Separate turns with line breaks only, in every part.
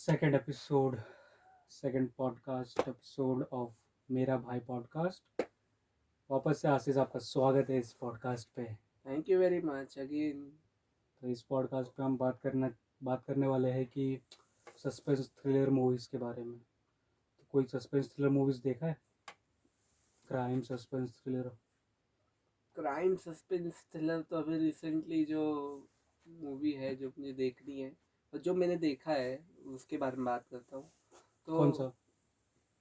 Second episode second podcast episode of मेरा भाई podcast. वापस से आशीष आपका स्वागत है इस पॉडकास्ट पे।
Thank you very much again.
तो इस पॉडकास्ट पे हम बात करने वाले हैं कि सस्पेंस थ्रिलर मूवीज़ के बारे में। तो कोई सस्पेंस थ्रिलर मूवीज़ देखा है? Crime suspense thriller.
Crime suspense thriller तो अभी रिसेंटली जो मूवी है जो मुझे देखनी है और जो मैंने देखा है उसके बारे में बात करता हूँ। तो
कौन सा?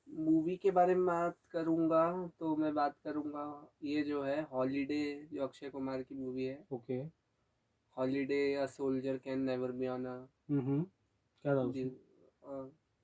मूवी के बारे में बात करूँगा तो मैं बात करूँगा ये जो है हॉलीडे, जो अक्षय कुमार की मूवी है।
ओके।
हॉलीडे या soldier can never be on a
क्या था उसमें?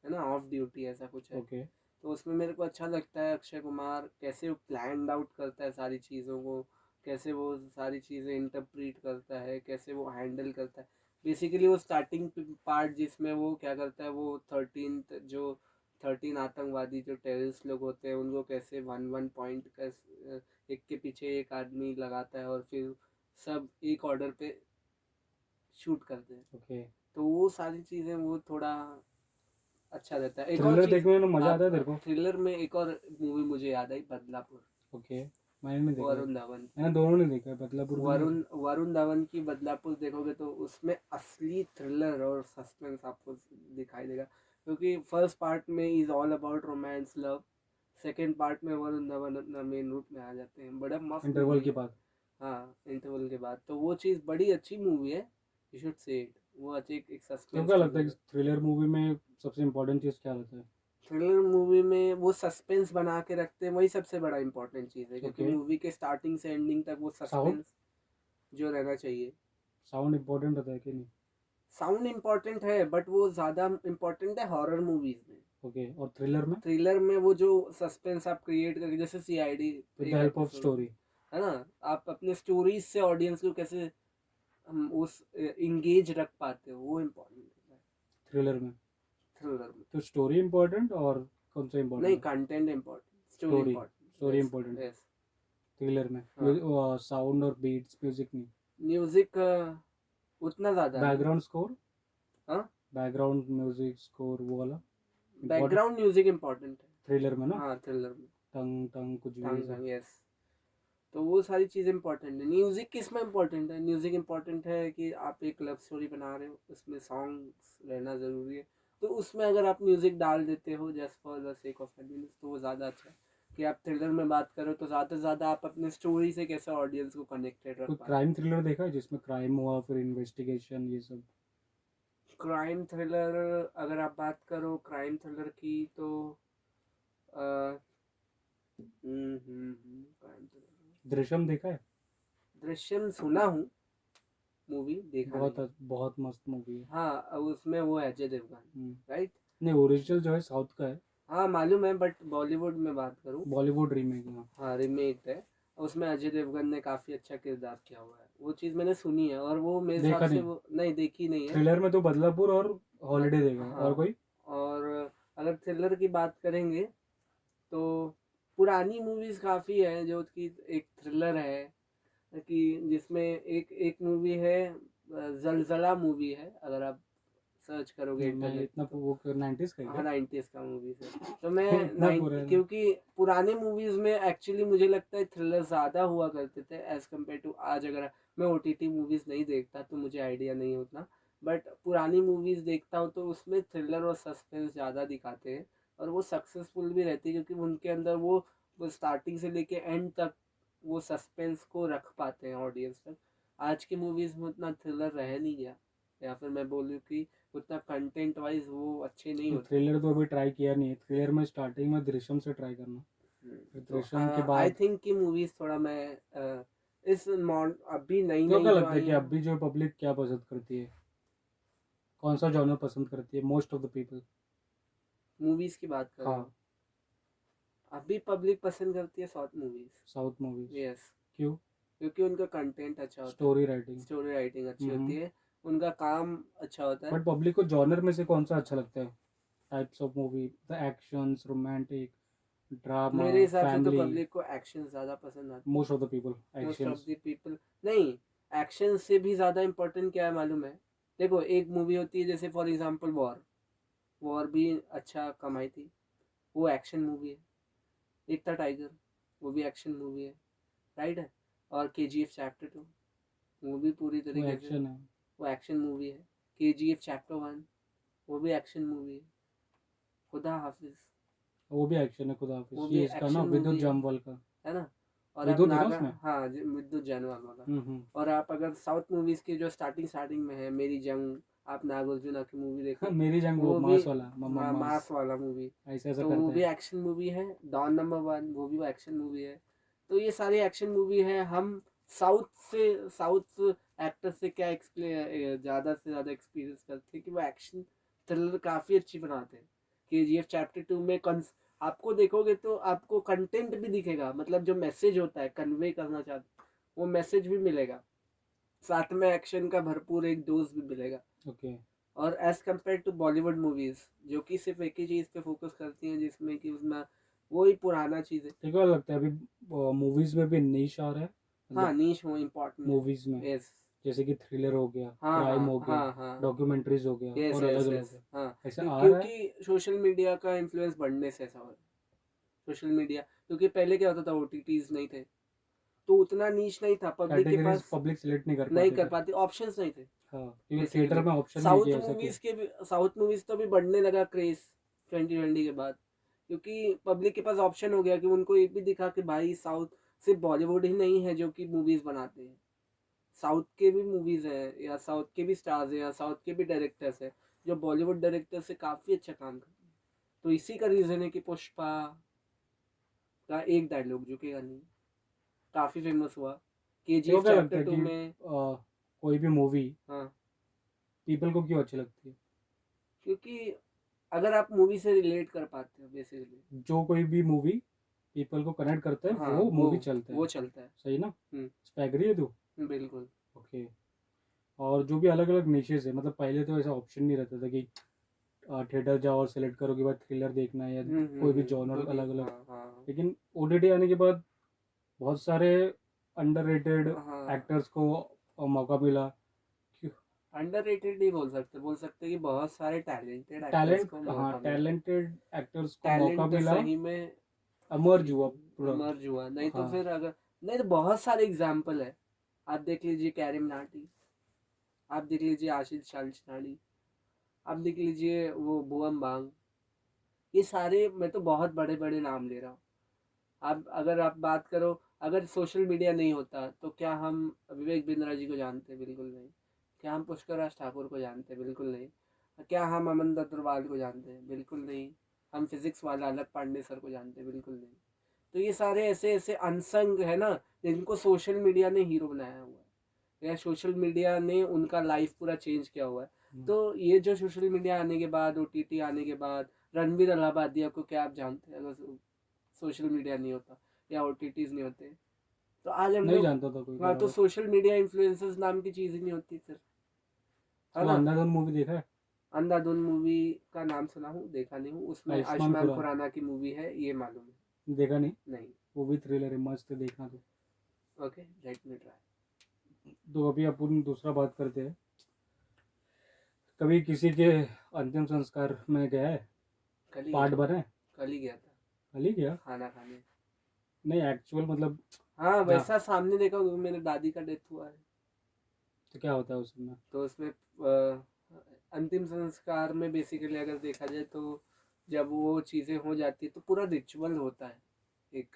है ना, ऑफ ड्यूटी ऐसा कुछ है।
ओके।
तो उसमें मेरे को अच्छा लगता है अक्षय कुमार कैसे वो प्लान आउट करता है सारी चीज़ों को, कैसे वो सारी चीज़ें इंटरप्रीट करता है, कैसे वो हैंडल करता है। बेसिकली वो स्टार्टिंग पार्ट जिसमें वो क्या करता है, वो 13 आतंकवादी जो टेररिस्ट लोग होते हैं उनको कैसे वन वन पॉइंट एक के पीछे एक आदमी लगाता है और फिर सब एक ऑर्डर पे शूट करते हैं।
ओके।
तो वो सारी चीज़ें वो थोड़ा अच्छा रहता है। एक और
थ्रिलर
चीज़,
देखने में मज़ा आता
आप
है तेरे को?
थ्रिलर में एक और मूवी मुझे याद आई, बदलापुर।
ओके। मैंने नहीं देखा है।
वरुण धवन
मैंने
की।
दोनों नहीं देखा है, बदलापुर भी नहीं
वरुण
देखा।
वरुण धवन की बदलापुर देखोगे तो उसमें असली थ्रिलर और सस्पेंस आपको दिखाई देगा, क्योंकि फर्स्ट पार्ट में is all about romance love. Second part में वरुण धवन अपना मेन रूप में आ जाते हैं। बड़ा मस्त
इंटरवल
मूवी
के
है।
बाद।
हाँ, इंटरवल के बाद तो वो चीज़ बड़ी अच्छी मूवी है। You should say it. वो अच्छी एक
तो
सस्पेंस
क्या लगता है
थ्रिलर
कि
है।
थ्रिलर मूवी में सबसे इम्पोर्टेंट चीज़ क्या रहता है?
थ्रिलर मूवी में वो सस्पेंस बना के रखते हैं, वही सबसे बड़ा इंपॉर्टेंट चीज़ है, क्योंकि
ओके।
मूवी के स्टार्टिंग से एंडिंग तक वो
साउंड।
सस्पेंस जो रहना चाहिए।
साउंड इम्पोर्टेंट रहता है कि नहीं?
साउंड इम्पोर्टेंट है बट वो ज़्यादा इम्पोर्टेंट है हॉरर मूवीज में।
ओके, और थ्रिलर में?
थ्रिलर में वो जो सस्पेंस आप क्रिएट करके, जैसे सीआईडी
विद द
एक
हेल्प ऑफ
एपिसोड
स्टोरी।
है ना, आप अपने स्टोरीज से ऑडियंस को कैसे हम उस इंगेज रख पाते हो, वो इम्पोर्टेंट है
थ्रिलर में
थ्रिलर में।
तो स्टोरी इम्पोर्टेंट और कौन सा
नहीं,
इम्पोर्टेंट है?
Content important, story
story.
Important.
Story
yes,
important है
यस।
थ्रिलर में।
हाँ,
साउंड और बीट्स, म्यूजिक नहीं।
म्यूजिक उतना ज़्यादा नहीं।
Background score.
हाँ,
बैकग्राउंड म्यूजिक स्कोर वो वाला important.
Background music important
thriller में
है।
ना?
हाँ, थ्रिलर में।
टंग टंग कुछ भी
ढंग
ऐसा।
ढंग, यस। तो वो सारी चीज़ इम्पोर्टेंट है। म्यूजिक किस में इम्पोर्टेंट है? म्यूजिक इम्पोर्टेंट है कि आप एक लव स्टोरी बना रहे हो, उसमें सॉन्ग्स रहना ज़रूरी है। तो उसमें अगर आप म्यूजिक डाल देते हो just for the sake of convenience तो वो ज़्यादा अच्छा है। कि आप थ्रिलर में बात करो तो ज़्यादा से ज़्यादा आप अपने स्टोरी से कैसे ऑडियंस को कनेक्टेड रख
कोई
पाते
क्राइम थ्रिलर देखा है जिसमें क्राइम हुआ फिर इन्वेस्टिगेशन ये सब?
हो। क्राइम थ्रिलर, अगर आप बात करो क्राइम थ्रिलर की तो क्राइम थ्रिलर,
दृश्यम देखा है?
दृश्यम सुना हूँ, मूवी देखा नहीं।
बहुत मस्त मूवी है।
हाँ, उसमें वो है अजय देवगन,
हम्म।
राइट।
नहीं, ओरिजिनल जो है साउथ का है।
हाँ मालूम है, बट बॉलीवुड में बात करूँ।
बॉलीवुड रीमेक है।
हाँ, रीमेक है। उसमें अजय देवगन ने काफ़ी अच्छा किरदार किया हुआ है, वो चीज़ मैंने सुनी है और वो मेरे हिसाब
देखा
से
नहीं।
वो नहीं देखी नहीं है।
थ्रिलर में तो बदलापुर और
हाँ,
हॉलीडे देखा है, और
हाँ।
कोई?
और अगर थ्रिलर की बात करेंगे तो पुरानी मूवीज़ काफ़ी है जो कि एक थ्रिलर है, कि जिसमें एक एक मूवी है, जलजला मूवी है, अगर आप सर्च करोगे
नहीं, मैं
इंटरनेट पे
इतना
तो।
वो 90s का है
हाँ,
क्या?
90s का मूवीज है। तो मैं
इतना पुराना?
क्योंकि पुराने मूवीज में एक्चुअली मुझे लगता है थ्रिलर ज़्यादा हुआ करते थे एज कम्पेयर टू आज। अगर मैं ओटीटी मूवीज नहीं देखता तो मुझे आइडिया नहीं होता, बट पुरानी मूवीज देखता हूँ तो उसमें थ्रिलर और सस्पेंस ज़्यादा दिखाते हैं और वो सक्सेसफुल भी रहती है, क्योंकि उनके अंदर वो स्टार्टिंग से लेके एंड तक वो सस्पेंस को रख पाते हैं ऑडियंस तक। आज की मूवीज में उतना थ्रिलर रह नहीं गया, या फिर मैं बोलूँ कि उतना कंटेंट वाइज वो अच्छे नहीं होते।
थ्रिलर तो अभी ट्राई किया नहीं है। थ्रिलर में स्टार्टिंग में दृश्यम से ट्राई करना, फिर
तो
दृश्यम के
आई
बाद।
थिंक कि मूवीज थोड़ा मैं इस मॉड अभी नई
तो
नई
क्या
जो
लगता है
आई
कि
हैं।
अभी जो पब्लिक क्या पसंद करती है? कौन सा जॉनर पसंद करती है most of the people?
Movies की बात कर रहे
हाँ।
हो? अभी पब्लिक पसंद करती है south movies.
South movies.
Yes,
क्यों?
क्योंकि उनका कंटेंट अच्छा होता है,
स्टोरी राइटिंग।
स्टोरी राइटिंग अच्छी होती
हम्म।
है, उनका काम अच्छा होता है।
बट पब्लिक को जॉनर में से कौन सा अच्छा लगता है? Types of movie, the actions, romantic, drama,
मेरे हिसाब से तो
फैमिली।
पब्लिक को एक्शन ज़्यादा पसंद आते हैं।
Most of the people
most of
actions.
The people नहीं, एक्शन से भी ज़्यादा इम्पोर्टेंट क्या है मालूम है? देखो, एक मूवी होती है जैसे फॉर एग्जांपल वॉर, वो और भी अच्छा कमाई थी। वो एक्शन मूवी है। एक था टाइगर, वो भी एक्शन मूवी है, राइट है। और KGF चैप्टर 2, वो भी पूरी
वो
तरीके से
एक्शन है।
वो एक्शन मूवी है। KGF चैप्टर 1, वो भी एक्शन मूवी है। खुदा हाफिज,
वो भी एक्शन है, खुदा
वो
हाफिज,
भी
ये इसका ना
एक्शन
विद्युत
मूवी
जामवाल का।
है ना। और आप
विद्युत है ना
नागा,
उसमें।
हाँ विद्युत जानवाल वाला।
हम्म।
और आप अगर साउथ मूवीज की जो स्टार्टिंग में है, मेरी जंग, आप नागार्जुना की मूवी देखो,
मेरी जंग, वो
वो भी
मास वाला, मम्मा मास,
मास वाला मूवी,
ऐसा ऐसा
तो वो
करता
भी
है।
एक्शन मूवी है। डॉन नंबर 1, वो भी वो एक्शन मूवी है। तो ये सारी एक्शन मूवी है। हम साउथ एक्टर से क्या ज़्यादा से ज़्यादा एक्सपीरियंस करते हैं कि वो एक्शन थ्रिलर काफ़ी अच्छी बनाते हैं। KGF चैप्टर 2 में आपको देखोगे तो आपको कंटेंट भी दिखेगा, मतलब जो मैसेज होता है कन्वे करना चाहते, वो मैसेज भी मिलेगा, साथ में एक्शन का भरपूर एक डोज भी मिलेगा।
ओके।
और as compared to Bollywood movies, जो कि सिर्फ एक ही चीज़ पे फोकस करती हैं, जिसमें कि उसमें वही पुराना चीज़ है।
ठीक है, लगता है अभी मूवीज में भी निश आ रहा है,
हाँ,
मतलब
नीश हो इम्पोर्टेंट है।
मूवीज में,
यस।
जैसे कि थ्रिलर हो गया,
हाँ
क्राइम
हाँ
हो गया,
हाँ हाँ।
डॉक्यूमेंट्रीज हो गया,
यस
और
यस
अलग अलग हो
यस।
गया,
हाँ,
ऐसा आ रहा है।
क्योंकि सोशल मीडिया का इन्फ्लुएंस बढ़ने से ऐसा हो रहा है। सोशल मीडिया, क्योंकि पहले क्या होता था, OTTs नहीं थे, तो उतना नीश नहीं था पब्लिक के
कैटेगरीज
पास,
पब्लिक सिलेक्ट नहीं कर
नहीं
पाते
कर
थे।
पाते, ऑप्शंस नहीं थे
हाँ, क्योंकि थिएटर
बेसिकली।
में ऑप्शन नहीं दिया ऐसा क्या।
साउथ मूवीज तो भी बढ़ने लगा क्रेज 2020 के बाद, क्योंकि पब्लिक के पास ऑप्शन हो गया कि उनको ये भी दिखा कि भाई साउथ सिर्फ बॉलीवुड ही नहीं है जो कि मूवीज बनाते हैं, साउथ के भी मूवीज हैं, या साउथ के भी स्टार्स हैं, या साउथ के भी डायरेक्टर्स हैं जो बॉलीवुड डायरेक्टर से काफी अच्छा काम करते हैं। तो इसी का रीजन है कि पुष्पा का एक डायलॉग झुकेगा नहीं काफी फेमस हुआ।
देखो
KGF
क्या लगता
चैप्टर
है
2
कि
में।
कोई भी मूवी
हाँ,
पीपल को क्यों अच्छी लगती है।
क्योंकि अगर आप मूवी से रिलेट कर पाते हो बेसिकली।
जो कोई भी मूवी पीपल को कनेक्ट करता है
हाँ,
वो मूवी चलता
वो
है।
चलता है।
सही ना।
हम्म,
इस पे एग्री है तू।
बिल्कुल।
ओके। और जो भी अलग अलग निशेस है, मतलब पहले तो ऐसा ऑप्शन नहीं रहता था कि थिएटर जाओ और सेलेक्ट करो कि भाई थ्रिलर देखना है या कोई भी जॉनर
क्योंकि
अलग अलग।
हाँ हाँ
लेकिन ओटीटी आने के बाद बहुत सारे अंडररेटेड
हाँ।
एक्टर्स को मौका मिला।
अंडररेटेड नहीं बोल सकते कि बहुत सारे टैलेंटेड एक्टर्स
टैलेंट,
को
हाँ,
मौका मिला।
टैलेंटेड एक्टर्स को मौका
टैलेंट
मिला,
सही में
अमर्ज हुआ पूरा।
मर्ज हुआ, नहीं तो
हाँ।
फिर अगर, नहीं तो बहुत सारे एग्जाम्पल है। आप देख लीजिए कैरिम नाटी, आप देख लीजिए आशीष चालचनानी, आप देख लीजिए वो भुवन बांग। ये सारे, मैं तो बहुत बड़े बड़े नाम ले रहा हूँ। अगर आप बात करो, अगर सोशल मीडिया नहीं होता तो क्या हम विवेक बिंद्रा जी को जानते? बिल्कुल नहीं। क्या हम पुष्कर राज ठाकुर को जानते? बिल्कुल नहीं। क्या हम अमन अग्रवाल को जानते हैं? बिल्कुल नहीं। हम फिजिक्स वाला अलग पांडे सर को जानते हैं? बिल्कुल नहीं। तो ये सारे ऐसे ऐसे अनसंग है ना, जिनको सोशल मीडिया ने हीरो बनाया हुआ है, या सोशल मीडिया ने उनका लाइफ पूरा चेंज किया हुआ है। तो ये जो सोशल मीडिया आने के बाद, OTT आने के बाद, रणवीर अलाहाबादिया को क्या आप जानते हैं? अगर सोशल मीडिया नहीं होता या OTTs नहीं होते तो आज हम
नहीं
लोग,
जानता था कोई
हाँ, तो
बराबर।
सोशल मीडिया इन्फ्लुएंसर्स नाम की चीज ही नहीं होती फिर, है
तो
ना।
अंधाधुन मूवी देखा है।
अंधाधुन मूवी का नाम सुना हूँ, देखा नहीं हूँ। उसमें
आयुष्मान
आयुष्मान
खुराना।
खुराना की मूवी है, ये मालूम है।
देखा नहीं।
नहीं।
वो भी थ्रिलर है, मस्त है, देखना तो।
Okay, let me try.
तो अभी अपन दूसरा बात करते हैं। कभी किसी के अंतिम संस्कार में गया है,
कल ही गया
पार्ट
था।
बना है।
कल ही गया था
कल ही गया।
खाना खाने।
नहीं, एक्चुअल मतलब
हाँ,
जा,
वैसा सामने देखा हूँ, मेरे दादी का डेथ हुआ है।
तो क्या होता है उसमें।
तो उसमें अंतिम संस्कार में बेसिकली अगर देखा जाए तो जब वो चीज़ें हो जाती है तो पूरा रिचुअल होता है एक,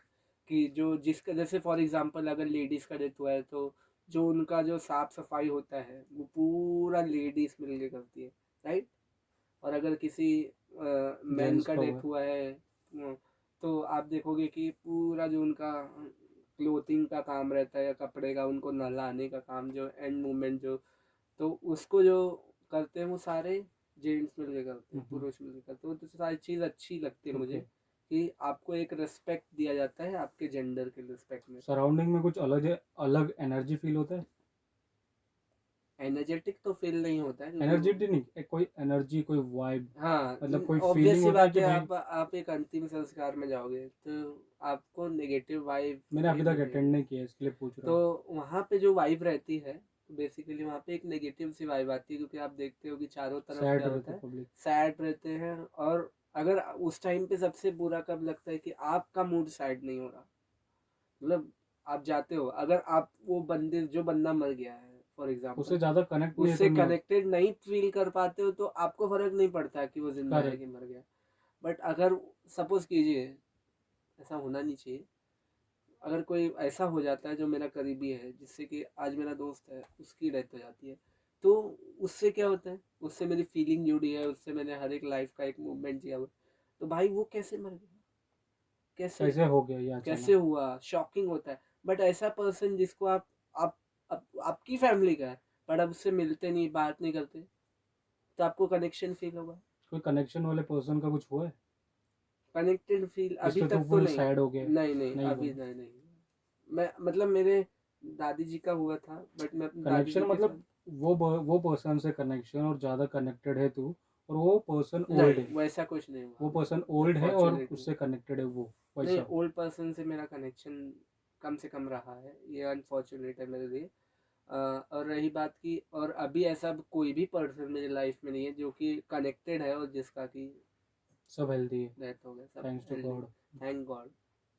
कि जो जिसका जैसे फॉर एग्जांपल अगर लेडीज़ का डेथ हुआ है तो जो उनका जो साफ सफाई होता है वो पूरा लेडीज मिलके करती है, राइट। और अगर किसी मैन
जेंट्स
का
का हुआ
डेथ
है।
हुआ है तो आप देखोगे कि पूरा जो उनका क्लोथिंग का काम रहता है या कपड़े का, उनको नहलाने का काम, जो एंड मोमेंट जो, तो उसको जो करते हैं वो सारे जेंट्स मिलके करते हैं, पुरुष मिलके करते हैं। वो तो सारी चीज़ अच्छी लगती है मुझे,
ओके।
कि आपको एक रिस्पेक्ट दिया जाता है आपके जेंडर के रिस्पेक्ट में।
सराउंडिंग में कुछ अलग है, अलग एनर्जी फील होता है।
एनर्जेटिक तो फील नहीं होता है क्योंकि वो,
एनर्जेटिक नहीं, कोई एनर्जी, कोई वाइब,
हाँ,
मतलब कोई
ऑब्वियस
फीलिंग
सी
होता है
बात
कि
है।
भाई।
आप एक अंतिम संस्कार में जाओगे तो आपको नेगेटिव वाइब
मैंने
ही
अभी तक अटेंड
मिलेगी।
नहीं किया, इसके लिए पूछ रहा
तो
हूँ।
वहाँ पे जो वाइब रहती है बेसिकली वहाँ पे एक नेगेटिव सी वाइब आती है, क्योंकि आप देखते हो कि चारों तरफ
सैड
क्या
रहते
होता है,
पब्लिक।
सैड रहते हैं। और अगर उस टाइम पे सबसे बुरा कब लगता है कि आपका मूड सैड नहीं हो रहा, मतलब आप जाते हो, अगर आप वो बंदे जो बंदा मर गया है फॉर
उससे
एग्जाम्पल,
ज्यादा कनेक्ट नहीं
उससे
करने हो।
कनेक्टेड नहीं फील कर पाते हो, तो आपको फर्क नहीं पड़ता कि वो जिंदा है
करेक्ट।
कि मर गया। बट अगर सपोज कीजिए, ऐसा होना नहीं चाहिए, अगर कोई ऐसा हो जाता है जो मेरा करीबी है, जिससे कि आज मेरा दोस्त है, उसकी डेथ हो जाती है, तो उससे क्या होता है, उससे मेरी फीलिंग जुड़ी है, उससे मैंने हर एक लाइफ का एक मूवमेंट जिया हुआ, तो भाई वो कैसे मर गया, कैसे
कैसे हो गया ये
कैसे
अचानक।
हुआ, शॉकिंग होता है। बट ऐसा पर्सन जिसको आप आपकी फैमिली का है, बट आप उससे मिलते नहीं, बात नहीं करते, तो आपको कनेक्शन फील होगा,
कोई कनेक्शन वाले पर्सन का कुछ हुआ है
कनेक्टेड फील अभी
जिसपे तू
तक तो
फुल
नहीं।
सैड हो गया।
नहीं नहीं,
नहीं
अभी
हुआ।
नहीं नहीं। मैं मतलब मेरे दादी जी का हुआ था, बट मैं अपनी दादी
कनेक्शन
जी के
मतलब
साथ
वो पर्सन से कनेक्शन और ज़्यादा कनेक्टेड है तू, और वो पर्सन ओल्ड
नहीं,
है।
वैसा कुछ नहीं
वो
हुआ
पर्सन ओल्ड है और
अनफॉर्चुनेटली।
उससे कनेक्टेड है वो,
नहीं,
वैसा।
ओल्ड पर्सन से मेरा कनेक्शन कम से कम रहा है, ये अनफॉर्चुनेट है मेरे लिए। और रही बात की, और अभी ऐसा कोई भी पर्सन मेरी लाइफ में नहीं है जो कि कनेक्टेड है और जिसका कि
सब हेल्दी है।
डेथ हो गया, सब
thanks to
healthy.
God.
Thank god.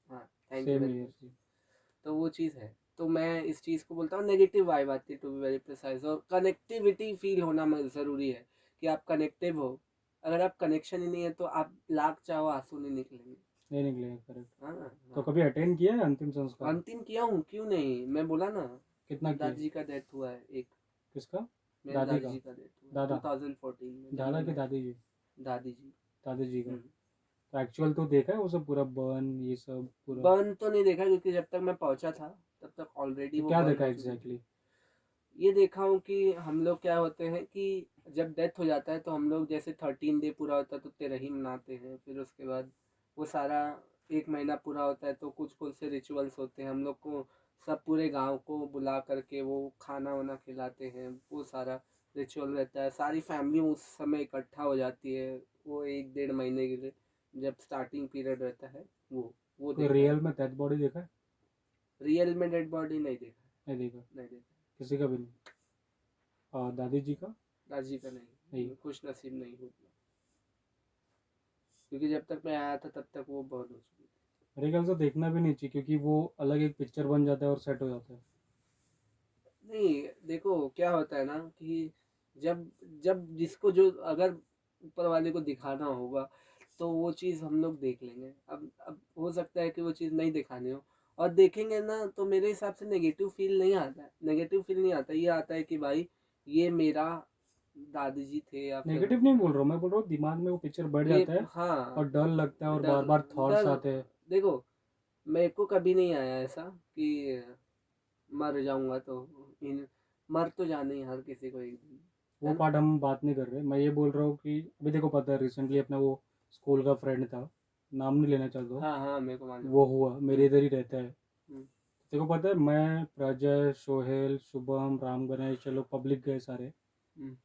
हाँ, thank you
same
very
year.
Much. तो वो चीज़ है, तो मैं इस चीज़ को बोलता हूँ नेगेटिव वाइब आती है, टू बी वेरी प्रिसाइज। और कनेक्टिविटी फील होना ज़रूरी है, कि आप कनेक्टिव हो। अगर आप कनेक्शन ही नहीं है, तो आप लाख चाहो आंसू नहीं निकलेंगे।
नहीं निकलेगा, करेक्ट।
हाँ
तो
हाँ।
कभी अटेंड किया है अंतिम संस्कार।
अंतिम किया हूँ, क्यों नहीं, मैं बोला ना,
कितना
मेरी
किए।
दादी जी का डेथ हुआ है एक।
किसका।
मेरी
दादी
दादी
का।
जी का डेथ हुआ है
दादा।
2014 में, जब
दादा की
मैंने,
दादी जी।
दादी जी।
दादी जी का।
हम्म।
तो एक्चुअल तो देखा है वो सब पूरा बर्न ये सब पूरा।
बर्न तो नहीं देखा, क्योंकि जब तक मैं पहुंचा था तब तक ऑलरेडी
तो
वो
क्या
बर्न
देखा
हो चुकी थी।
एग्जैक्टली।
ये देखा हूँ कि हम लोग क्या होते हैं कि जब डेथ हो जाता है, तो हम लोग जैसे 13 डे पूरा होता है तो तेरही मनाते हैं, फिर उसके बाद वो सारा एक महीना पूरा होता है, तो कुछ कुछ से रिचुअल्स होते हैं हम लोग को, सब पूरे गांव को बुला करके वो खाना वाना खिलाते हैं, वो सारा रिचुअल रहता है, सारी फैमिली उस समय इकट्ठा हो जाती है, वो 1 डेढ़ महीने के लिए, जब स्टार्टिंग पीरियड रहता है, वो
कोई
देखा है।
रियल में डेड बॉडी देखा है।
रियल में डेड बॉडी नहीं देखा।
नहीं देखा।
नहीं देखा।
किसी का भी नहीं। और दादी जी का।
दादी का
नहीं।
नहीं, खुश नसीब नहीं हुआ, क्योंकि जब तक मैं आया था तब तक वो बहुत हो चुकी थी।
मेरे ख्याल से देखना भी नहीं चाहिए, क्योंकि वो अलग एक पिक्चर बन जाता है और सेट हो जाता है।
नहीं, देखो क्या होता है ना कि जब जब जिसको जो अगर ऊपर वाले को दिखाना होगा, तो वो चीज़ हम लोग देख लेंगे। अब हो सकता है कि वो चीज़ नहीं दिखानी हो, और देखेंगे ना, तो मेरे हिसाब से नेगेटिव फील नहीं आता है, नेगेटिव फील नहीं आता, ये आता है कि भाई ये मेरा दादी जी थे, या फिर
नेगेटिव नहीं बोल रहा हूँ, मैं बोल रहा हूँ दिमाग में वो पिक्चर बैठ
ये,
जाता है
हाँ,
और डर लगता है और
डर,
बार बार थॉट्स
डर।
आते हैं।
देखो, मेरे को कभी नहीं आया ऐसा कि मर जाऊंगा, तो इन मर तो जाना ही हर किसी को एक दिन,
वो
है ना।
पार्ट हम बात नहीं कर रहे। मैं ये बोल रहा हूँ कि अभी देखो पता है रिसेंटली अपना वो स्कूल का फ्रेंड था, नाम नहीं लेना चाहता हूँ,
हाँ हाँ, मेरे को मालूम है।
वो हुआ मेरे इधर ही रहता है।
हम्म,
देखो पता है मैं प्रजय सोहेल शुभम राम गणेश चलो पब्लिक गए सारे।
हम्म,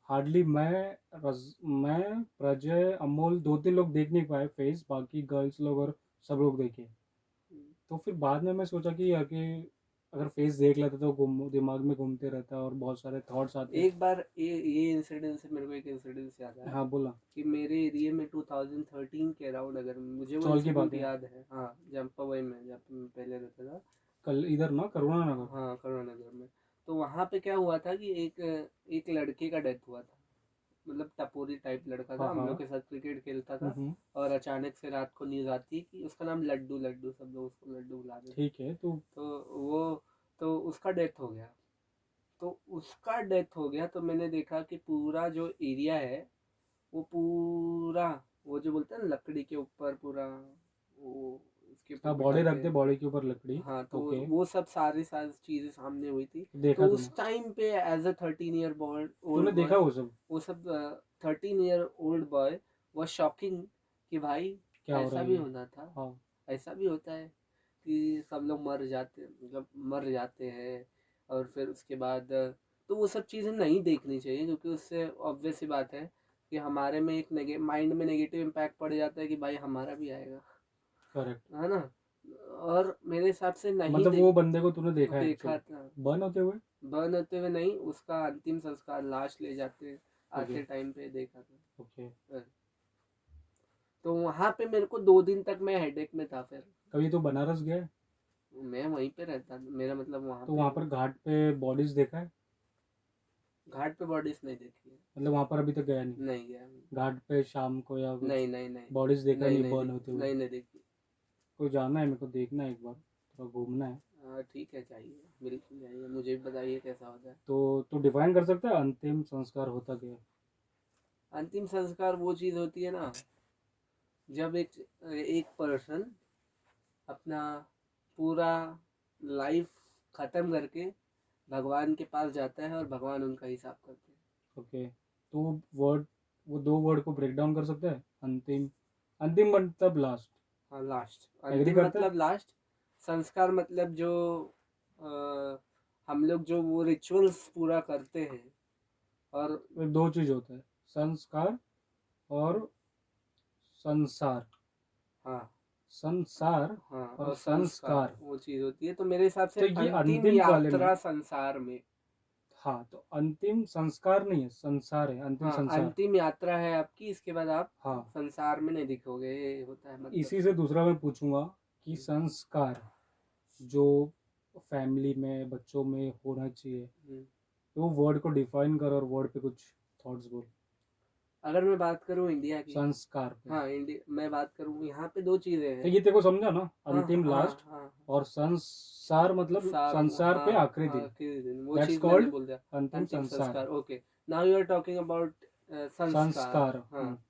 हार्डली मैं प्रजय अमोल दो तीन लोग देख नहीं पाए फेस, बाकी गर्ल्स लोग और सब लोग देखे।
हम्म।
तो फिर बाद में मैं सोचा कि यार कि अगर फेस देख लेता तो दिमाग में घूमते रहता और बहुत सारे थॉट्स आते।
एक बार ये इंसिडेंस से मेरे को एक इंसिडेंस याद आया,
हाँ बोला।
कि मेरे एरिया में 2013 के अराउंड, अगर मुझे वो
चौल की बात
इंसिडेंट
है।
याद है, हाँ, जम्पवई में जब मैं पहले रहता था।
कल इधर ना करुणा नगर।
हाँ, करुणा नगर में। तो वहाँ पे क्या हुआ था कि एक एक लड़के का डेथ हुआ था, मतलब टपोरी टाइप लड़का था,
हाँ
हम
हाँ।
लोग के साथ क्रिकेट खेलता था।
हम्म।
और अचानक से रात को न्यूज़ आती है कि उसका नाम लड्डू, लड्डू सब लोग उसको लड्डू बुलाते थे।
ठीक है तो।
तो वो, तो उसका डेथ हो गया। तो उसका डेथ हो गया, तो मैंने देखा कि पूरा जो एरिया है, वो पूरा, वो जो बोलते हैं ना लकड़ी के ऊपर पूरा, वो उसके ऊपर
हाँ बॉडी रख
बिठाते
दे
हैं।
बॉडी के ऊपर लकड़ी।
हाँ, तो
ओके।
वो सब सारी सारी चीज़ें सामने हुई थी। तो
देखा तूने।
उस टाइम पे एज अ 13 ईयर ओल्ड
तूने देखा
बॉय,
वो सब।
वो सब 13 year old boy was shocking, कि भाई
क्या हो रहा
ऐसा
है
भी
ये।
होना था,
हाँ।
ऐसा भी होता है कि सब लोग मर जाते, मतलब मर जाते हैं। और फिर उसके बाद तो वो सब चीज़ें नहीं देखनी चाहिए, क्योंकि उससे ऑब्वियस सी बात है कि हमारे में एक माइंड में नेगेटिव इम्पैक्ट पड़ जाता है कि भाई हमारा भी आएगा,
करेक्ट।
है ना। और मेरे हिसाब से नहीं
मतलब वो बंदे को तूने देखा है
देखा
एक्चुअली
था।
बर्न होते हुए?
बर्न होते हुए नहीं, उसका अंतिम संस्कार लाश ले जाते
ओके
आते टाइम पे देखा था।
ओके।
तो वहां पे मेरे को 2 दिन तक मैं हेडेक में था। फिर
कभी तो बनारस गया है?
मैं वहीं पे रहता, मेरा मतलब वहां
तो
पे
वहाँ पर घाट पे बॉडीज देखा है?
घाट पे बॉडीज नहीं देखी है।
मतलब वहाँ पर अभी तक गया नहीं?
नहीं गया मैं।
घाट पे शाम को या कुछ
नहीं नहीं नहीं
बॉडीज देखा
नहीं
नहीं
नहीं
बर्न
देखी,
होते हुए?
नहीं नहीं देखी।
कोई जाना है मेरे को, देखना है एक बार, थोड़ा घूमना है।
हाँ ठीक है, चाहिए बिल्कुल चाहिए, मुझे भी बताइए कैसा होता है।
तो डिफाइन कर सकता है अंतिम संस्कार होता क्या है?
अंतिम संस्कार वो चीज होती है ना, जब एक एक पर्सन अपना पूरा लाइफ खत्म करके भगवान के पास जाता है और भगवान उनका हिसाब करते हैं।
ओके। तो वर्ड, वो दो वर्ड को ब्रेक डाउन कर सकता है? अंतिम, अंतिम मतलब लास्ट।
हाँ लास्ट,
एग्री
अंतिम
करता है?
मतलब लास्ट, संस्कार मतलब जो हम लोग जो वो रिचुअल्स पूरा करते हैं। और
तो दो चीज होता है, संस्कार और संसार।
हाँ
संसार
हाँ,
और
और संस्कार
संस्कार।
वो चीज होती है, तो मेरे हिसाब से
तो ये
अंतिम
अंतिम वाले में,
यात्रा संसार में।
हाँ तो अंतिम संस्कार नहीं है, संसार है, अंतिम
हाँ
संसार।
अंतिम यात्रा है आपकी, इसके बाद आप
हाँ।
संसार में नहीं दिखोगे, ये होता है मतलब।
इसी से दूसरा मैं पूछूंगा कि संस्कार जो फैमिली में बच्चों में होना चाहिए,
हम्म।
तो वो वर्ड को डिफाइन कर और वर्ड पे कुछ थॉट्स बोल।
अगर मैं बात करूँ इंडिया की,
संस्कार पे।
हाँ इंडिया मैं बात करूँ, यहाँ पे 2 चीजें
तो
हैं।
ये तेरे को समझा ना,
हाँ
अंतिम
हाँ
लास्ट,
हाँ।
और संसार मतलब
सार,
संसार पे
हाँ
आखिरी
हाँ
दिन।
आखिरी दिन, वो
दैट्स
चीज मैंने
कॉल्ड
बोल दिया।
अंतिम
अंतिम
संसार।
संस्कार, okay. Now you are talking about संस्कार।
संस्कार।
हाँ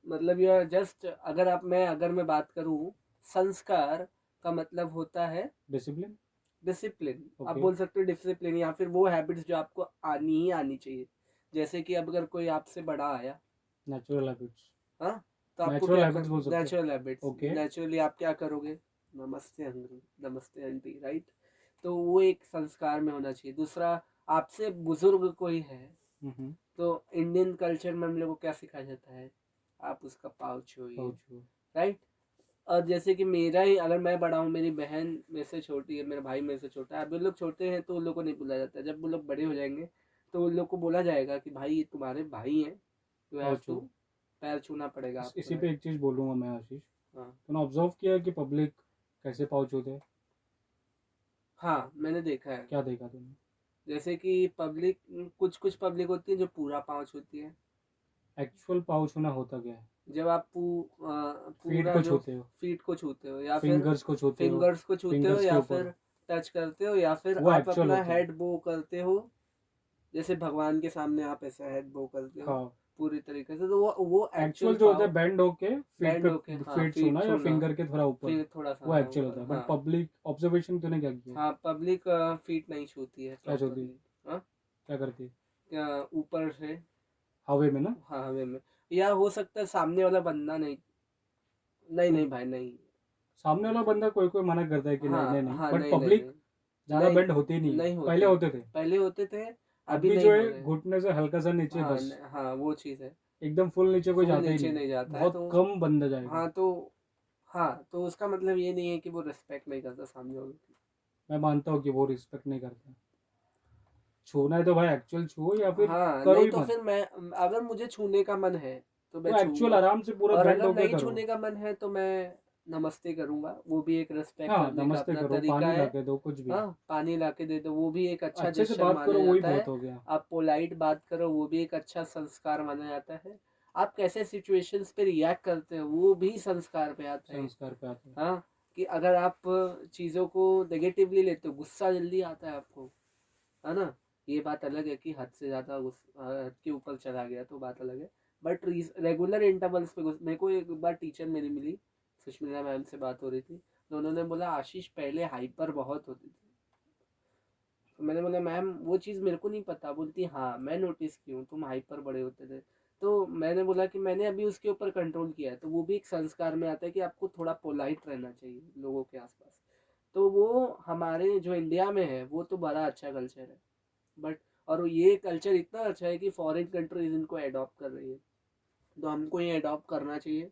मतलब यू आर जस्ट, अगर मैं बात करूँ, संस्कार का मतलब होता है
डिसिप्लिन।
डिसिप्लिन। आप
ओके।
बोल सकते हो डिसिप्लिन, या फिर वो हैबिट्स जो आपको आनी ही आनी चाहिए। जैसे कि अब अगर कोई आपसे बड़ा आया,
नेचुरल हैबिट्स।
हाँ, तो आपको
नेचुरल
क्या
हैबिट्स
कर,
बोल सकते
नेचुरल हैबिट्स,
हो। ओके।
नेचुरली आप क्या करोगे? नमस्ते अंकल, नमस्ते आंटी, राइट? तो वो एक संस्कार में होना चाहिए। दूसरा, आपसे बुजुर्ग कोई है,
हम्म।
तो इंडियन कल्चर में हम लोग को क्या सिखाया जाता है? आप उसका पाँव छूइए,
पाउचू।
राइट? और जैसे कि मेरा ही, अगर मैं बड़ा हूँ, मेरी बहन मेरे से छोटी है, मेरा भाई मेरे से छोटा है, अभी लोग छोटे हैं तो उन लोग को नहीं बोला जाता। जब वो लोग बड़े हो जाएंगे तो उन लोग को बोला जाएगा कि भाई ये तुम्हारे भाई हैं, यू हैव
पाउचू।
टू, पैर छूना पड़ेगा आपको,
इसी पे
राइट?
एक चीज बोलूंगा मैं आशीष।
हाँ
तूने ऑब्जर्व किया है कि पब्लिक कैसे पाउच होते हैं?
हाँ मैंने देखा है।
क्या देखा तूने?
जैसे कि पब्लिक, कुछ कुछ पब्लिक होती है जो पूरा पाँच होती है।
एक्चुअल पाउच होना होता क्या है?
जब आप
फीट
पूरा
को
जो
छूते हो,
फीट को छूते हो, या फिर
फिंगर्स को छूते हो,
फिंगर्स को छूते हो,
फिंगर्स के
या
ऊपर,
फिर टच करते हो, या फिर
वो
आप
एक्चुअल
अपना
होता है।
हेड बो करते हो, जैसे भगवान के सामने आप ऐसा हेड बो करते हो
हाँ।
पूरी तरीके से, तो वो एक्चुअल
एक्चुअल जो होता है
पाव।
बैंड होके फीट
बैंड होके,
पे,
हाँ
फीट
फीट
छूना या
छूना,
फिंगर के थोड़ा ऊपर,
फिर थोड़ा सा
वो
हाँ
एक्चुअल होता
ऊपर,
है। बट
हाँ।
पब्लिक ऑब्जर्वेशन तूने क्या किया है?
हाँ पब्लिक फीट नहीं छूती है
क्या छूती है?
प्रॉपरली। हाँ,
क्या करती है?
ऊपर से,
हवे में ना?
हाँ हवे में, या हो सकता है सामने वाला बंदा नहीं, नहीं
तो
नहीं भाई नहीं।
सामने वाला बंदा कोई कोई मना करता है कि नहीं नहीं
हाँ
नहीं,
हाँ,
बट
नहीं नहीं
पब्लिक
नहीं
ज्यादा
नहीं,
बेंड होती ही नहीं है,
नहीं
पहले
होती।
होते थे।
पहले होते थे, अभी
अभी
नहीं
जो
हो
है
रहे।
घुटने से हल्का सा नीचे
हाँ
बस,
हाँ वो चीज़ है,
एकदम फुल नीचे कोई
फुल
जाता ही
नीचे
नहीं है।
नहीं जाता है,
बहुत
तो
कम बंदा जाएगा।
हाँ तो, हाँ तो उसका मतलब ये नहीं है कि वो रिस्पेक्ट नहीं करता सामने वाले की।
मैं मानता हूँ कि वो रिस्पेक्ट नहीं करता। छूना है तो भाई एक्चुअल छुओ, या फिर
हाँ
करो
नहीं
ही
तो
मत।
फिर मैं, अगर मुझे छूने का मन है तो मैं
तो एक्चुअल
छूऊंगा,
आराम से पूरा
और
बेंड
अगर
होके
नहीं
करो।
छूने का मन है तो मैं नमस्ते करूंगा, वो भी एक रिस्पेक्ट
हाँ
करने का
नमस्ते
अपना
करो,
तरीका
पानी ला
है।
के दो, कुछ भी।
हाँ पानी ला के दे दो, वो भी एक अच्छा
अच्छे से
जेस्चर
बात
माना
करो, वही
जाता
बहुत
है।
हो गया।
आप पोलाइट बात करो, वो भी एक अच्छा संस्कार माना जाता है। आप कैसे सिचुएशंस पे रिएक्ट करते हो, वो भी संस्कार पे आता है।
संस्कार पे आते हैं।
हाँ, कि अगर आप चीज़ों को नेगेटिवली लेते हो, गुस्सा जल्दी आता है आपको, है ना? ये बात अलग है कि हद से ज़्यादा हद के ऊपर चला गया तो बात अलग है। बट रेगुलर इंटरवल्स पे मेरे को एक बार टीचर मेरी मिली, सुष्मिता मैम से बात हो रही थी, तो उन्होंने बोला आशीष पहले हाइपर बहुत होती थी। तो मैंने बोला मैम वो चीज़ मेरे को नहीं पता। बोलती हाँ मैं नोटिस की हूँ, तुम हाइपर बड़े होते थे। तो मैंने बोला कि मैंने अभी उसके ऊपर कंट्रोल किया है, तो वो भी एक संस्कार में आता है कि आपको थोड़ा पोलाइट रहना चाहिए लोगों के आसपास। तो वो हमारे जो इंडिया में है वो तो बड़ा अच्छा कल्चर है, बट और ये कल्चर इतना अच्छा है कि फॉरेन कंट्रीज इनको अडॉप्ट कर रही है, तो हमको ये अडॉप्ट करना चाहिए,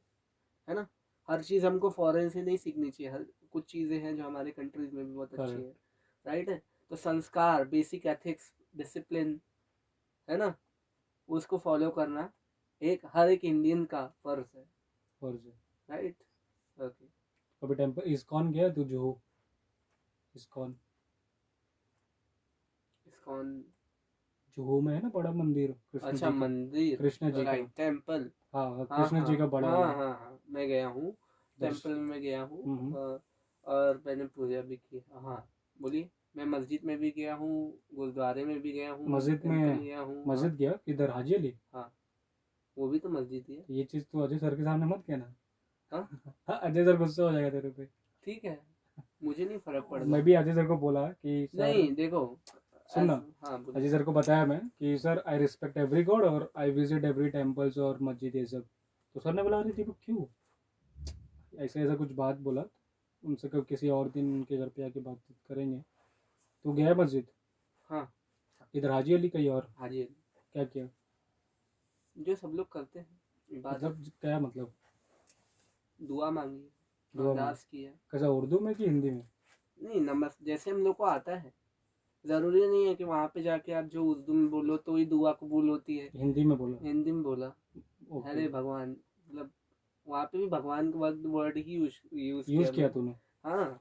है ना? हर चीज़ हमको फॉरेन से नहीं सीखनी चाहिए, हर कुछ चीज़ें हैं जो हमारे कंट्रीज में भी बहुत अच्छी
Correct.
है, राइट है। तो संस्कार, बेसिक एथिक्स, डिसिप्लिन, है ना, उसको फॉलो करना हर एक इंडियन का फर्ज है,
फर्ज है।
राइट। ओके।
कभी टेम्पल इस्कॉन गया तू? जुहू इस्कॉन?
इस्कॉन?
जुहू में है ना बड़ा मंदिर कृष्ण
अच्छा,
जी का।
मंदिर,
कृष्ण जी का।
Right, temple.
हाँ हाँ,
हाँ
कृष्ण
हाँ
जी का बड़ा
हाँ
वाला
हाँ हाँ, मैं गया हूँ, टेम्पल
दर्शन।
में गया हूँ।
हम्म।
और मैंने पूजा भी की, हाँ। बोलिए। मैं मस्जिद में भी गया हूँ, गुरुद्वारे में भी गया हूँ,
मस्जिद
टेम्पल
में?
गया हूँ, हाँ।
मस्जिद गया किधर? हाजी अली?
हाँ, वो भी तो मस्जिद ही है।
ये चीज़ तू अजय सर के सामने मत कहना।
हाँ,
हाँ, अजय सर गुस्सा हो जाएगा तेरे पे।
ठीक है, मुझे नहीं फर्क
मैं
पड़ता।
भी अजय सर को बोला कि सर,
नहीं देखो,
सुनना,
हाँ बोलिए।
अजय सर को बताया मैं कि sir I respect every God और आई विजिट एवरी टेम्पल्स और मस्जिद ये सब। तो सर ने बोला अरे दीपक क्यों ऐसे ऐसा कुछ बात बोला। उनसे कब किसी और दिन उनके घर पे आके बात करेंगे। तो गया मस्जिद?
हाँ,
इधर हाजी अली कहीं और?
हाँ जी,
क्या किया?
जो सब लोग करते हैं, इबादत,
मतलब क्या मतलब?
दुआ मांगी,
दुआ मांगी?
अरदास किया।
कैसा, उर्दू में कि हिंदी में?
नहीं, नमस जैसे हम लोग को आता है, जरूरी नहीं है कि वहां पे जाके आप जो उर्दू में बोलो तो ही दुआ कबूल होती है।
हिंदी में बोला?
हिंदी में बोला,
ओके।
अरे भगवान, मतलब वहां पे भी भगवान का वर्ड वर्ड ही यूज
यूज़
किया
किया
मैंने।
तूने?
हाँ,